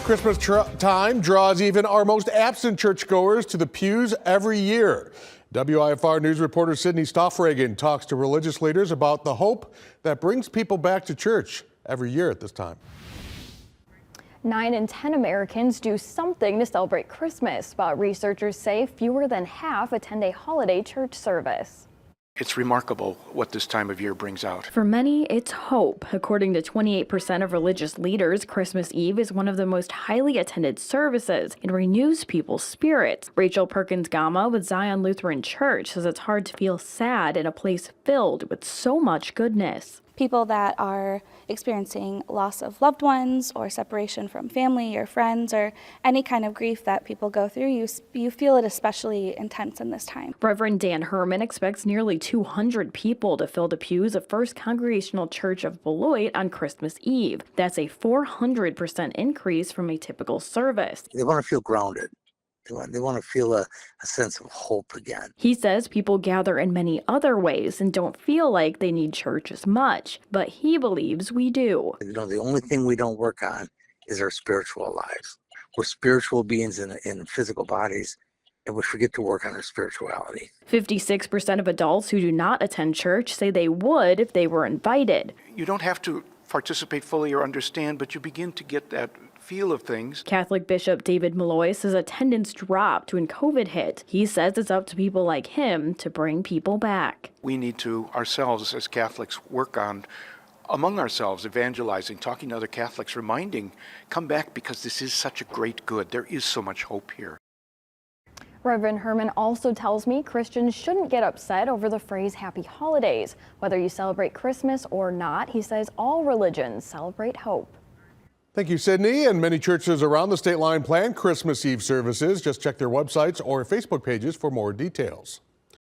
Christmas time draws even our most absent churchgoers to the pews every year. WIFR News reporter Sydney Stoffregan talks to religious leaders about the hope that brings people back to church every year at this time. 9 in 10 Americans do something to celebrate Christmas, but researchers say fewer than half attend a holiday church service. It's remarkable what this time of year brings out. For many, it's hope. According to 28% of religious leaders, Christmas Eve is one of the most highly attended services and renews people's spirits. Rachel Perkins-Gama with Zion Lutheran Church says it's hard to feel sad in a place filled with so much goodness. People that are experiencing loss of loved ones or separation from family or friends or any kind of grief that people go through, you feel it especially intense in this time. Reverend Dan Herman expects nearly 200 people to fill the pews of First Congregational Church of Beloit on Christmas Eve. That's a 400% increase from a typical service. They want to feel grounded. They want to feel a sense of hope again. He says people gather in many other ways and don't feel like they need church as much, but he believes we do. The only thing we don't work on is our spiritual lives. We're spiritual beings in physical bodies, and we forget to work on our spirituality. 56% of adults who do not attend church say they would if they were invited. You don't have to participate fully or understand, but you begin to get that feel of things. Catholic Bishop David Malloy says attendance dropped when COVID hit. He says it's up to people like him to bring people back. We need to, ourselves as Catholics, work on among ourselves, evangelizing, talking to other Catholics, reminding, come back because this is such a great good. There is so much hope here. Reverend Herman also tells me Christians shouldn't get upset over the phrase happy holidays. Whether you celebrate Christmas or not, he says all religions celebrate hope. Thank you, Sydney. And many churches around the state line plan Christmas Eve services. Just check their websites or Facebook pages for more details.